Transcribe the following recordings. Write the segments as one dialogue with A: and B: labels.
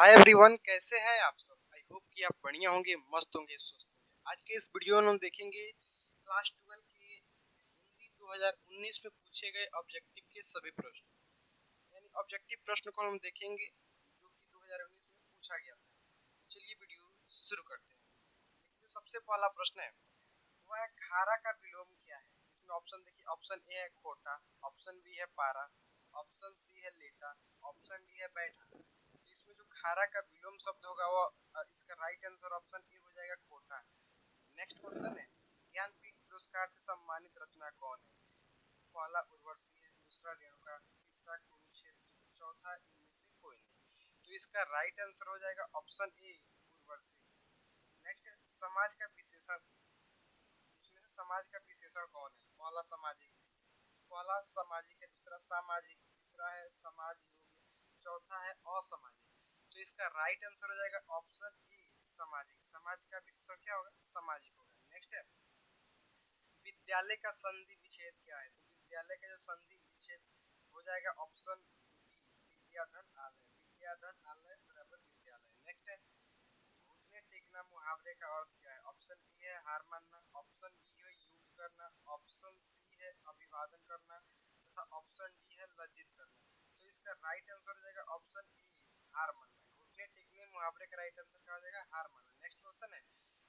A: Hi everyone, कैसे हैं आप सब। आई होप कि आप बढ़िया होंगे, मस्त होंगे, स्वस्थ होंगे। आज के इस वीडियो में हम देखेंगे क्लास 12 के हिंदी 2019 में पूछे गए ऑब्जेक्टिव के सभी प्रश्न, यानी ऑब्जेक्टिव प्रश्न को हम देखेंगे जो कि 2019 में पूछा गया था। चलिए वीडियो शुरू करते हैं। देखिए, सबसे पहला प्रश्न है वह है खारा का विलोम क्या है। इसमें ऑप्शन देखिए, ऑप्शन ए है खोटा, ऑप्शन बी है पारा, ऑप्शन सी है लेटा, ऑप्शन डी है बैठा। तो इसमें जो खारा का विलोम शब्द होगा वो इसका राइट आंसर ऑप्शन ए हो जाएगा खोटा। नेक्स्ट क्वेश्चन है ज्ञानपीठ पुरस्कार से सम्मानित रचना कौन है। पहला उर्वशी है, दूसरा रेणुका, तीसरा कुरुक्षेत्र, चौथा इनमें से कोई नहीं। तो इसका राइट आंसर हो जाएगा ऑप्शन ए उर्वशी। नेक्स्ट है समाज का विशेषण, इसमें से समाज का विशेषण कौन है। पहला सामाजिक है, दूसरा सामाजिक, तीसरा है समाज योग्य, चौथा है असामाजिक। तो इसका राइट आंसर हो जाएगा ऑप्शन ए सामाजिक। समाज का विशेषण क्या होगा, सामाजिक होगा। नेक्स्ट है विद्यालय का संधि विच्छेद क्या है। तो विद्यालय का जो संधि विच्छेद हो जाएगा ऑप्शन बी विद्याधन आलय। विद्याधन आलय बराबर विद्यालय। नेक्स्ट है घुटने टेकना मुहावरे का अर्थ क्या है। ऑप्शन ए है हार मानना, ऑप्शन बी है युद्ध करना, ऑप्शन सी है अभिवादन करना तथा ऑप्शन डी है लज्जित करना। तो इसका राइट आंसर हो जाएगा ऑप्शन ए हार मानना। घुटने टेकने मुहावरे का राइट आंसर क्या हो जाएगा, हार मानना। नेक्स्ट क्वेश्चन है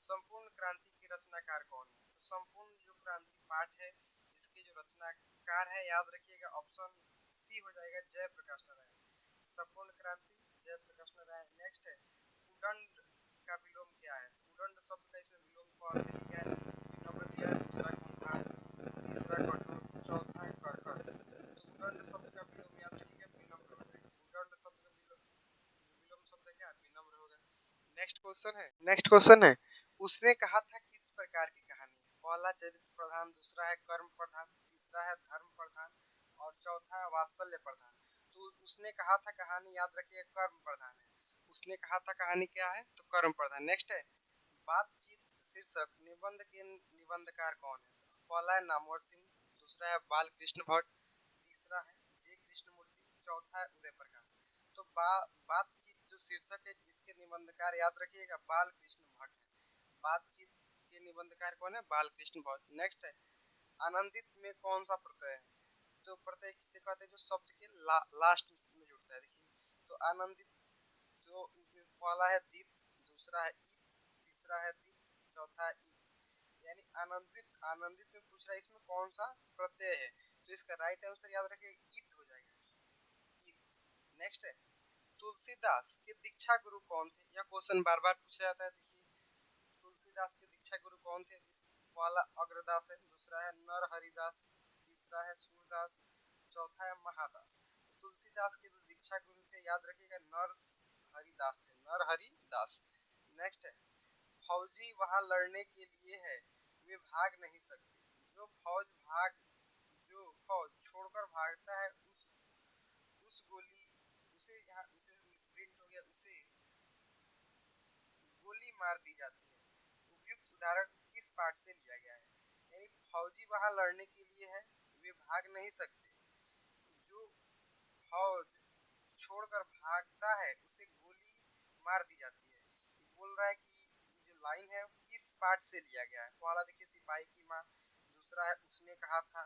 A: संपूर्ण क्रांति की रचनाकार कौन है। तो संपूर्ण जो क्रांति पाठ है इसके जो रचनाकार है याद रखिएगा ऑप्शन सी हो जाएगा जयप्रकाश नारायण। संपूर्ण क्रांति जयप्रकाश नारायण। नेक्स्ट है उदंड का विलोम क्या है। तो उदंड शब्द का इसमें विलोम कौन दिया है, विनम्र दिया है, दूसरा कुंभार, तीसरा कठोर, चौथा है कर्कश। तो उदंड शब्द का विलोम याद रखिएगा विनम्र हो जाएगा। उदंड शब्द का विलोम शब्द है क्या, विनम्र होगा। नेक्स्ट क्वेश्चन है उसने कहा था किस प्रकार की कहानी है। पहला चरित्र प्रधान, दूसरा है कर्म प्रधान, तीसरा है धर्म प्रधान और चौथा है वात्सल्य प्रधान। तो उसने कहा था कहानी याद रखिए कर्म प्रधान है। उसने कहा था कहानी क्या है, तो कर्म प्रधान। नेक्स्ट है बातचीत शीर्षक निबंध के निबंधकार कौन है। पहला है नामवर सिंह, दूसरा है बाल कृष्ण भट्ट, तीसरा है जे कृष्णमूर्ति, चौथा है उदय प्रकाश। तो बातचीत जो शीर्षक है इसके निबंधकार याद रखिएगा बाल कृष्ण भट्ट है। बातचीत के निबंधकार कौन है, बाल कृष्ण भट्ट। नेक्स्ट है आनंदित में कौन सा प्रत्यय है। तो प्रत्यय किसे कहते हैं, जो शब्द के लास्ट में जुड़ता है। देखिए तो आनंदित जो पहला है दीत, दूसरा है ईत, तीसरा है दीत, चौथा है ईत। यानी आनंदित में पूछ रहा है इसमें कौन सा प्रत्यय है। तो इसका राइट आंसर याद रखिएगा ईत हो जाएगा, ईत। नेक्स्ट है तुलसीदास के दीक्षा गुरु कौन थे। यह क्वेश्चन बार बार पूछा जाता है। देखिए तुलसीदास के दीक्षा गुरु कौन थे। पहला अग्रदास है, दूसरा है नरहरिदास, तीसरा है सूरदास, चौथा है महादास। तुलसीदास के जो दीक्षा गुरु थे याद रखिएगा नरहरिदास थे, नरहरिदास। नेक्स्ट है फौजी वहां लड़ने के लिए है वे भाग नहीं सकते। जो फौज छोड़कर भागता है उस गोली उसे यहाँ उसे मिसप्रिंट हो गया, उसे गोली मार दी जाती है। उपयुक्त उदाहरण किस पाठ से लिया गया है। यानी फौजी वहां लड़ने के लिए है वे भाग नहीं सकते, जो फौज छोड़कर भागता है उसे गोली मार दी जाती है। बोल रहा है कि ये जो लाइन है किस पाठ से लिया गया है। पहला देखिए सिपाही की माँ, दूसरा है उसने कहा था,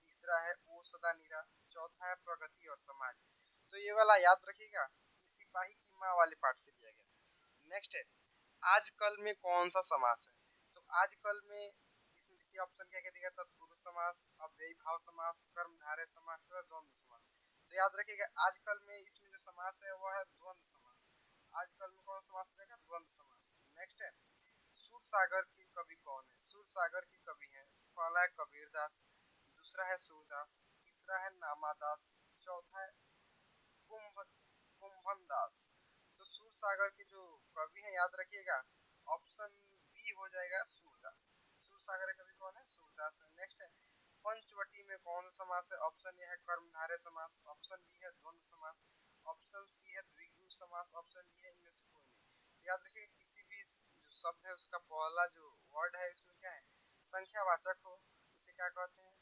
A: तीसरा है ओ सदा नीरा, चौथा है प्रगति और समाज। तो ये वाला याद रखिएगा ये सिपाही की माँ वाले पाठ से लिया गया। नेक्स्ट है आजकल में कौन सा समास है। तो आजकल में इसमें देखिए ऑप्शन क्या क्या देगा, तत्पुरुष समास, अव्ययी भाव समास, कर्मधारय समास तथा द्वंद्व समास। तो याद रखिएगा आजकल में इसमें जो समास है वह है द्वंद्व समास। आजकल में कौन समास रहेगा, द्वंद्व समास। नेक्स्ट है सूरसागर के कवि कौन है। सूरसागर के कवि हैं पहला है कबीरदास, दूसरा है सूरदास, तीसरा है नामादास, चौथा है कुंभन दास। तो सूरसागर के जो कवि हैं याद रखिएगा ऑप्शन बी हो जाएगा सूरदास। सूरसागर के कवि कौन है, सूरदास है। नेक्स्ट है पंचवटी में कौन सा समास है। ऑप्शन ए है कर्मधारय समास, ऑप्शन बी है द्वंद्व समास, ऑप्शन सी है द्विगु समास, ऑप्शन डी है इनमें से कोई नहीं। याद रखिए किसी भी जो शब्द है उसका पहला जो वर्ड है इसमें क्या है, संख्यावाचक हो उसे क्या कहते हैं,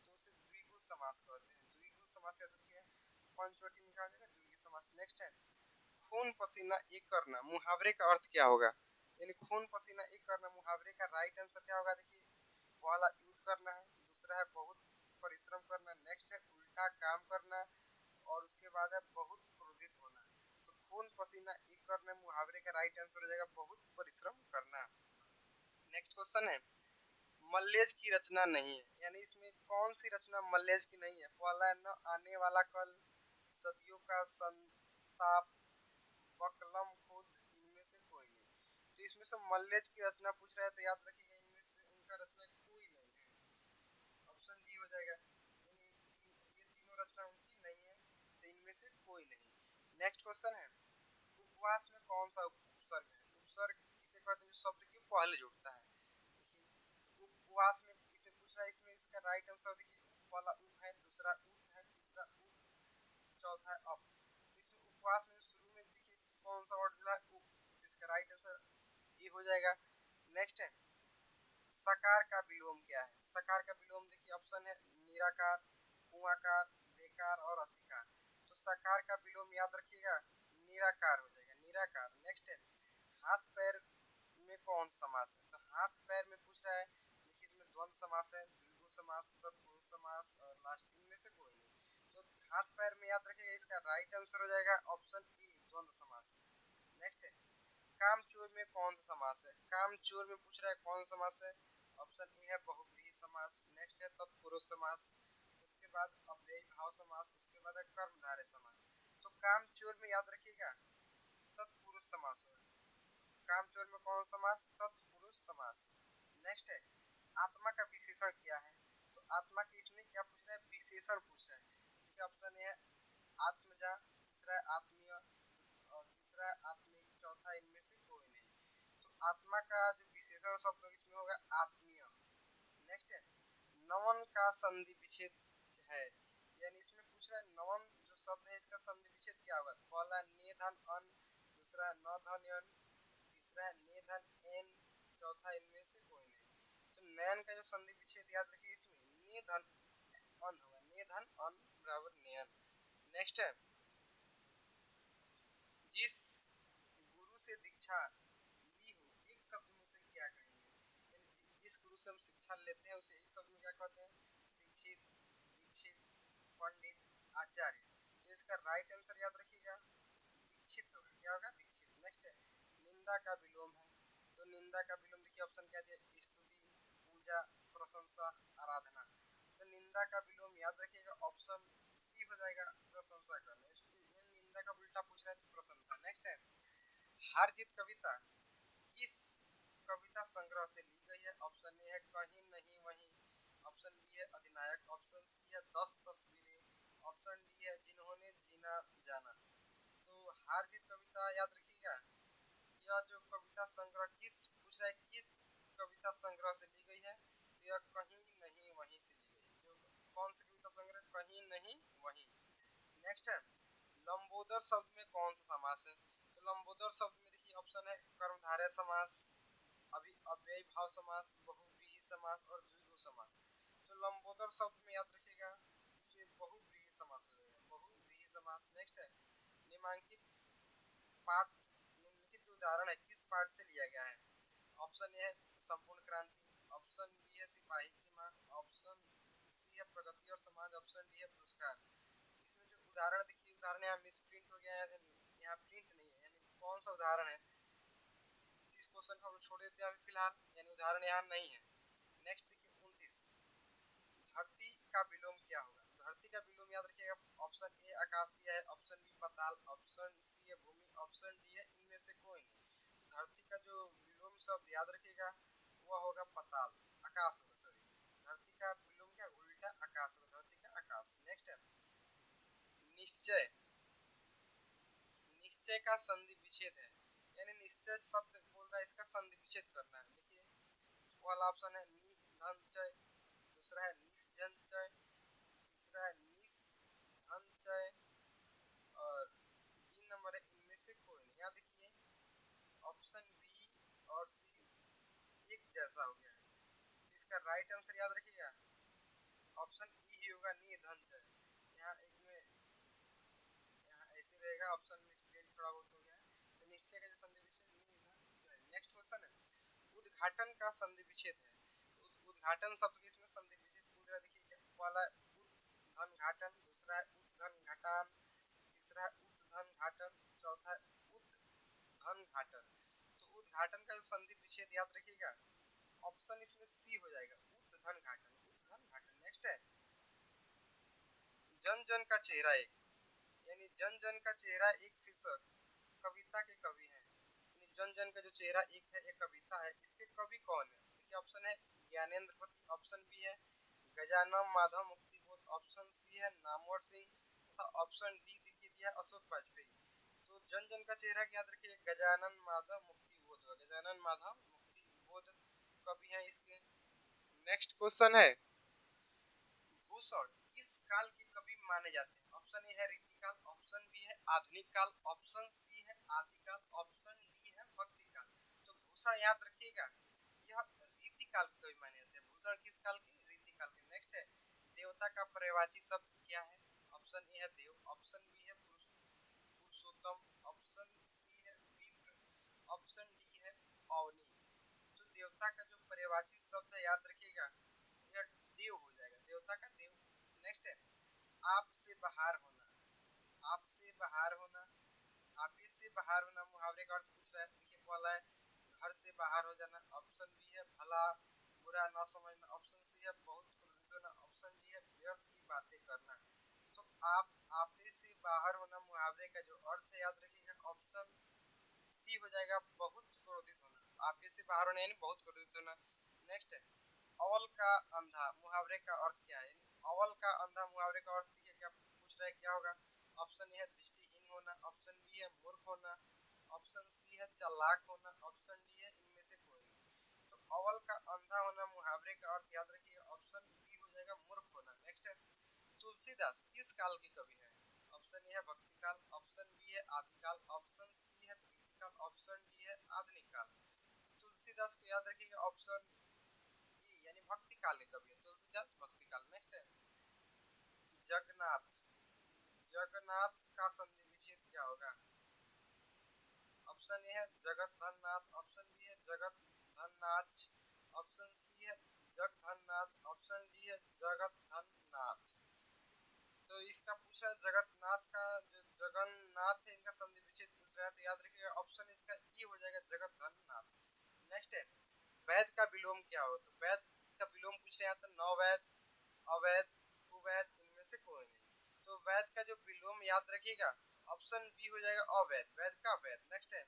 A: तो उसे द्विगु समास कहते हैं। द्विगु समास याद रखिए पंचवटी में क्या हो जाएगा, द्विगु समास। नेक्स्ट है खून पसीना एक करना मुहावरे का अर्थ क्या होगा? यानी खून पसीना एक करना मुहावरे का राइट आंसर क्या होगा? देखिए, पहला युद्ध करना है, दूसरा है बहुत परिश्रम करना, नेक्स्ट है उल्टा काम करना, और उसके बाद है बहुत क्रोधित होना। तो खून पसीना एक करना मुहावरे का राइट आंसर हो जाएगा बहुत परिश्रम करना। नेक्स्ट क्वेश्चन है, मल्लेज की रचना नहीं है, यानी इसमें कौन सी रचना मल्लेज की नहीं है? पहला है न आने वाला कल, सदियों का संताप, बकलम खुद, इनमें से कोई नहीं। तो इसमें से मल्लेज की रचना पूछ रहा है तो याद रखिएगा इनमें से उनका रचना कोई नहीं है, ऑप्शन डी हो जाएगा। यानी ये तीनों रचना उनकी नहीं है, तो इनमें से कोई नहीं। नेक्स्ट क्वेश्चन है, उपवास में कौन सा उपसर्ग है? उपसर्ग किसे कहते हैं जो शब्द के पहले जुड़ता है? देखिए, तो उपवास में इसे पूछ रहा है, इसमें इसका राइट आंसर देखिए, पहला उप है, दूसरा उत है, तीसरा उप, चौथा है अप। तो इसमें उपवास में शुरू में देखिए कौन सा वर्ड जुड़ा है? उप। तो इसका राइट आंसर ये हो जाएगा। नेक्स्ट है, सकार का विलोम क्या है? सकार का विलोम देखिए ऑप्शन है निराकार, कुआकार, बेकार और अतिकार। तो सकार का विलोम याद रखिएगा निराकार हो जाएगा, निराकार। नेक्स्ट है, हाथ पैर में कौन समास है? तो हाथ पैर में पूछ रहा है, देखिए इसमें द्वंद्व समास है, द्विगु समास, तत्पुरुष समास और लास्ट इनमें से कोई नहीं। तो हाथ पैर में याद रखिएगा इसका राइट आंसर हो जाएगा ऑप्शन ए द्वंद्व समास। नेक्स्ट है, कामचोर में कौन सा समास है? कामचोर में पूछ रहा है कौन सा समास है? ऑप्शन ए है बहुव्रीहि समास, नेक्स्ट है तत्पुरुष समास, उसके बाद अव्ययी भाव समास, उसके बाद है कर्मधारय समास। तो कामचोर में याद रखिएगा तत्पुरुष समास होगा। कामचोर में कौन समास? तत्पुरुष समास। नेक्स्ट है, आत्मा का विशेषण क्या है? तो आत्मा के इसमें क्या पूछ रहा है? विशेषण पूछ रहा है। देखिए ऑप्शन ए है आत्मजा, तीसरा है आत्मीय और तीसरा है आत्मिक, चौथा इनमें से कोई नहीं। तो आत्मा का जो विशेषण शब्द इसमें होगा आत्मीय। नेक्स्ट है, नवन का संधि विच्छेद है, यानी इसमें पूछ रहा है नवन जो शब्द है इसका संधि विच्छेद क्या होगा? पहला ने धन अन, दूसरा है न धन यन, तीसरा है ने धन एन, चौथा इनमें से कोई नहीं। तो नयन का जो संधि विच्छेद याद रखिए इसमें ने धन अन होगा, ने धन अन बराबर नयन। नेक्स्ट है, जिस गुरु से दीक्षा ली हो एक शब्द में उसे क्या कहेंगे? यानी जिस गुरु से हम शिक्षा लेते हैं उसे एक शब्द में क्या कहते हैं? शिक्षित, दीक्षित, पंडित, आचार्य। तो इसका राइट आंसर याद रखिएगा दीक्षित होगा। क्या होगा? दीक्षित। नेक्स्ट है, निंदा का विलोम है, तो निंदा का विलोम देखिए ऑप्शन क्या दिया? स्तुति, पूजा, प्रशंसा, आराधना। तो निंदा का विलोम याद रखिएगा ऑप्शन सी हो जाएगा प्रशंसा करना। निंदा का उल्टा पूछ रहा है तो प्रशंसा। नेक्स्ट है, हार जीत कविता किस कविता संग्रह से ली गई है? ऑप्शन ए है कहीं नहीं वहीं, ऑप्शन बी है अधिनायक, ऑप्शन सी है 10 तस्वीरें, ऑप्शन डी है जिन्होंने जीना जाना। तो हार जीत कविता याद रखिएगा, यह जो कविता संग्रह किस पूछ रहा है किस कविता संग्रह से ली गई है? तो यह कहीं नहीं वहीं से ली गई। जो कौन सी कविता संग्रह? कहीं नहीं वहीं। नेक्स्ट है, लंबोदर शब्द में कौन सा समास है? तो लंबोदर शब्द में देखिए ऑप्शन है कर्मधारय समास, अभी अव्ययी भाव समास, बहुव्रीहि समास और द्विगु समास। तो लंबोदर शब्द में याद रखिएगा इसमें बहुव्रीहि समास हो जाएगा, बहुव्रीहि समास। नेक्स्ट है, निम्नलिखित पाठ निम्नलिखित जो उदाहरण है किस पाठ से लिया गया है? ऑप्शन ए है संपूर्ण क्रांति, ऑप्शन बी है सिपाही की मां, ऑप्शन सी है प्रगति और समाज, ऑप्शन डी है पुरस्कार। इसमें जो उदाहरण देखिए, उदाहरण यहाँ मिस प्रिंट हो गया है, यहाँ प्रिंट नहीं है, यानी कौन सा उदाहरण है? इस क्वेश्चन को हम छोड़ देते हैं अभी फिलहाल, यानी उदाहरण यहाँ नहीं है। नेक्स्ट देखिए 29, धरती का विलोम क्या होगा? धरती का विलोम याद रखिएगा ऑप्शन ए आकाश दिया है, ऑप्शन बी पाताल, ऑप्शन सी है भूमि, ऑप्शन डी है इनमें से कोई नहीं। धरती का जो विलोम शब्द याद रखिएगा वह होगा पाताल, आकाश होगा, सॉरी। धरती का विलोम क्या? उल्टा आकाश होगा, धरती का आकाश। नेक्स्ट है, निश्चय, निश्चय का संधि विच्छेद है, यानी निश्चय शब्द बोल रहा है इसका संधि विच्छेद करना है। देखिए पहला ऑप्शन है निधनचय, दूसरा है निश्जनचय, तीसरा है निधनचय और तीन नंबर है इनमें से कोई नहीं। यहाँ देखिए ऑप्शन बी और सी एक जैसा हो गया है, तो इसका राइट आंसर याद रखिएगा ऑप्शन ई ही होगा निधनचय। यहाँ एक में यहाँ ऐसे रहेगा, ऑप्शन में स्प्लिट थोड़ा बहुत हो गया है। तो निश्चय का जो संधि विच्छेद नहीं है। नेक्स्ट क्वेश्चन है, उद्घाटन का संधि विच्छेद है। तो उद्घाटन शब्द के इसमें संधि विच्छेद पूरा देखिए, पहला उद्घन घाटन, दूसरा है उद्घन घटान, तीसरा है उद्घन घाटन, चौथा है उद्घन घाटन। तो उद्घाटन का जो संधि विच्छेद याद रखिएगा, ऑप्शन इसमें सी हो जाएगा, उद्घन घाटन, उद्घन घाटन। नेक्स्ट है जन जन का चेहरा एक, यानी जन जन का चेहरा एक शीर्षक कविता के कवि हैं। यानी जन जन का जो चेहरा एक है, एक कविता है, इसके कवि कौन है? देखिए ऑप्शन है ज्ञानेंद्र पति, ऑप्शन बी है गजानन माधव मुक्तिबोध, ऑप्शन सी है नामवर सिंह तथा ऑप्शन डी देखिए दिया अशोक वाजपेयी। तो जन जन का चेहरा याद रखिए गजानन माधव मुक्तिबोध, गजानन माधव मुक्तिबोध कवि हैं इसके। नेक्स्ट क्वेश्चन है, भूषण किस काल के कवि माने जाते हैं? ऑप्शन ए है रीतिकाल, ऑप्शन बी है आधुनिक काल, ऑप्शन सी है आदिकाल, ऑप्शन डी है भक्ति काल। तो भूषण याद रखिएगा यह रीतिकाल के कवि माने जाते हैं। भूषण किस काल के? रीतिकाल के। नेक्स्ट है देवता का पर्यायवाची शब्द क्या है? ऑप्शन ए है देव, ऑप्शन बी है पुरुषोत्तम, ऑप्शन सी है विप्र, ऑप्शन डी है अवनी। तो देवता का जो पर्यायवाची शब्द है याद रखिएगा यह देव हो जाएगा, देवता का देव। नेक्स्ट है आपसे बाहर होना, आपसे बाहर होना, आपे से बाहर होना मुहावरे का अर्थ पूछ रहा है। देखिए पहला है घर से बाहर हो जाना, ऑप्शन बी है भला बुरा ना समझना, ऑप्शन सी है बहुत क्रोधित होना, ऑप्शन डी है व्यर्थ की बातें करना। तो आपे से बाहर होना मुहावरे का जो अर्थ है याद रखिएगा ऑप्शन सी हो जाएगा बहुत क्रोधित होना, आपे से बाहर होना यानी बहुत क्रोधित होना। नेक्स्ट है अवल का अंधा मुहावरे का अर्थ क्या है? अवल का अंधा मुहावरे का अर्थ देखिए क्या पूछ रहा है, क्या होगा? ऑप्शन ए है दृष्टिहीन होना, ऑप्शन बी है मूर्ख होना, ऑप्शन सी है चालाक होना, ऑप्शन डी है इनमें से कोई नहीं। तो अवल का अंधा होना मुहावरे का अर्थ याद रखिए ऑप्शन बी हो जाएगा मूर्ख होना। नेक्स्ट है तुलसीदास किस काल के कवि हैं? ऑप्शन ए है भक्ति काल, ऑप्शन बी है आदिकाल, ऑप्शन सी है रीतिकाल, ऑप्शन डी है आधुनिक काल। तो तुलसीदास को याद रखिएगा ऑप्शन ए यानी भक्ति काल के कवि है तुलसीदास, भक्ति काल। नेक्स्ट है जगन्नाथ, जगन्नाथ का संधि विच्छेद क्या होगा? ऑप्शन ए है जगत धननाथ, ऑप्शन बी है जगत धननाथ, ऑप्शन सी है जगधननाथ, ऑप्शन डी है जगत धननाथ। तो इसका पूछ रहा है जगन्नाथ का, जो जगन्नाथ है इनका संधि विच्छेद पूछ रहा है, तो याद रखिएगा ऑप्शन इसका ई हो जाएगा जगत धननाथ। नेक्स्ट है वैद का विलोम क्या हो? तो वैद का विलोम पूछ रहे हैं तो नववैद, अवैध, कुवैद, इनमें से कोई नहीं। तो वैद का जो विलोम याद रखिएगा ऑप्शन बी हो जाएगा अवैध, वैद का अवैध। नेक्स्ट है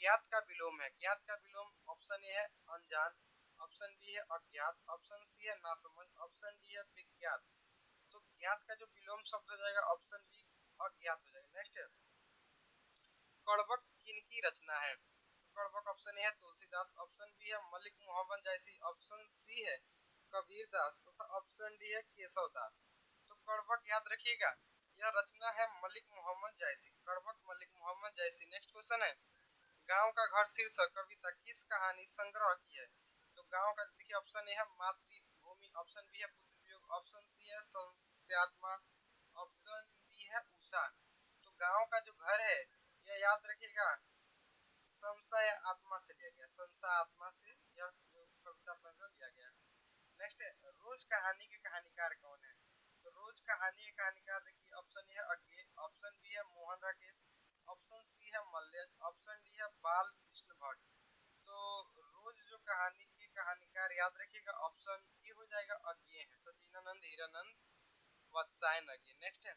A: ज्ञात का विलोम है, ज्ञात का विलोम ऑप्शन ए है अनजान, ऑप्शन बी है अज्ञात, ऑप्शन सी है नासमझ, ऑप्शन डी है विज्ञात। तो ज्ञात का जो विलोम शब्द हो जाएगा ऑप्शन बी अज्ञात हो जाएगा। नेक्स्ट है कड़बक किनकी रचना है? तो कड़बक ऑप्शन ए है तुलसीदास, ऑप्शन बी है मलिक मोहम्मद जैसी, ऑप्शन सी है कबीरदास तथा ऑप्शन डी है केशवदास। तो कड़बक याद रखिएगा यह रचना है मलिक मोहम्मद जैसी, कड़बक मलिक मोहम्मद जैसी। नेक्स्ट क्वेश्चन है गांव का घर शीर्षक कविता किस कहानी संग्रह की है? तो गांव का देखिए ऑप्शन ए है मातृभूमि, ऑप्शन बी है पुत्र वियोग, ऑप्शन सी है संस्यात्मा, ऑप्शन डी है उषा। तो गांव का जो घर है यह याद रखिएगा संशय आत्मा से लिया गया, संशय आत्मा से यह जो कविता संग्रह लिया गया है। नेक्स्ट है रोज कहानी के कहानीकार कौन है? तो रोज कहानी के कहानीकार देखिए ऑप्शन ए है अज्ञे, ऑप्शन बी है मोहन राकेश, ऑप्शन सी है मल्यज, ऑप्शन डी है बाल कृष्ण भट्ट। तो रोज जो कहानी के कहानीकार याद रखिएगा ऑप्शन ए हो जाएगा अज्ञे है, सचिनानंद हीरानंद वत्सायन अज्ञे। नेक्स्ट है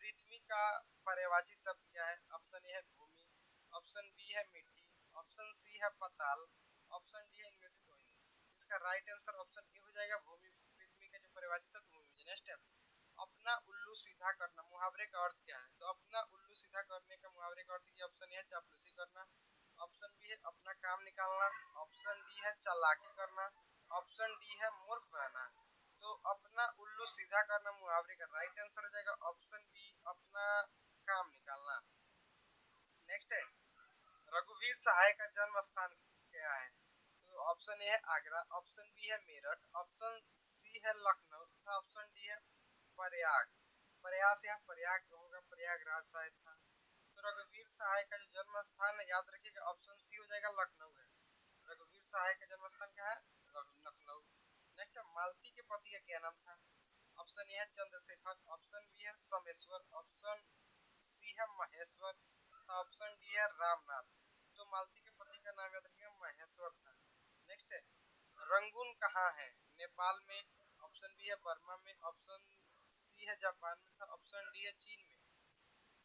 A: पृथ्वी का पर्यायवाची शब्द क्या है? ऑप्शन ए है भूमि, ऑप्शन बी है मिट्टी, ऑप्शन सी है पताल, ऑप्शन डी है इनमें से कोई नहीं। तो इसका राइट आंसर ऑप्शन ए हो जाएगा भूमि, पृथ्वी का जो पर्यायवाची शब्द भूमि। नेक्स्ट है अपना उल्लू सीधा करना मुहावरे का अर्थ क्या है? तो अपना उल्लू सीधा करने का मुहावरे का अर्थ ऑप्शन ए है चापलूसी करना, ऑप्शन बी है अपना काम निकालना, ऑप्शन डी है चालाकी करना, ऑप्शन डी है मूर्ख रहना। तो अपना उल्लू सीधा करना मुहावरे का राइट आंसर हो जाएगा ऑप्शन बी अपना काम निकालना। नेक्स्ट है रघुवीर सहाय का जन्म स्थान क्या है? तो ऑप्शन ए है आगरा, ऑप्शन बी है मेरठ, ऑप्शन सी है लखनऊ, ऑप्शन डी है प्रयाग। प्रयास यहाँ प्रयाग होगा, प्रयागराज शायद था। तो रघुवीर सहाय का जो जन्म स्थान है याद रखिएगा, ऑप्शन सी हो जाएगा, लखनऊ है। रघुवीर सहाय का जन्म स्थान कहाँ है? लखनऊ। नेक्स्ट है मालती के पति का क्या नाम था? ऑप्शन ए है चंद्रशेखर, ऑप्शन बी है सोमेश्वर, ऑप्शन सी है महेश्वर, ऑप्शन डी है रामनाथ। तो मालती के पति का नाम याद रखिएगा, महेश्वर था। नेक्स्ट है रंगून कहाँ है? नेपाल में, ऑप्शन बी है बर्मा में, ऑप्शन सी है जापान में था, ऑप्शन डी है चीन में।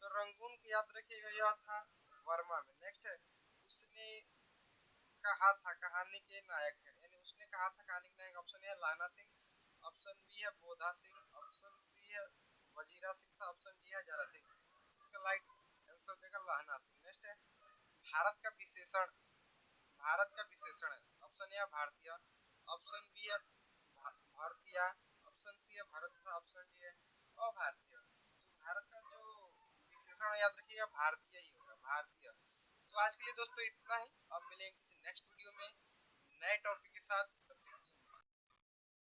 A: तो रंगून को याद रखिएगा, यह था बर्मा में। नेक्स्ट है उसने कहा था, कहानी के नायक है, यानी उसने कहा था कहानी के नायक, ऑप्शन ए है लाना सिंह, ऑप्शन बी है बोधा सिंह, ऑप्शन सी है वजीरा सिंह था, ऑप्शन डी है जरा सिंह। तो इसका राइट आंसर देगा लाना सिंह। नेक्स्ट है भारत का विशेषण, भारत का विशेषण है, ऑप्शन ए है भारतीय, ऑप्शन बी है भारतीय, ऑप्शन सी है भारत था, ऑप्शन डी है अभारतीय। तो भारत का जो विशेषण याद रखिएगा भारतीय ही होगा, भारतीय। तो आज के लिए दोस्तों इतना ही, अब मिलेंगे किसी नेक्स्ट वीडियो में नए टॉपिक के साथ।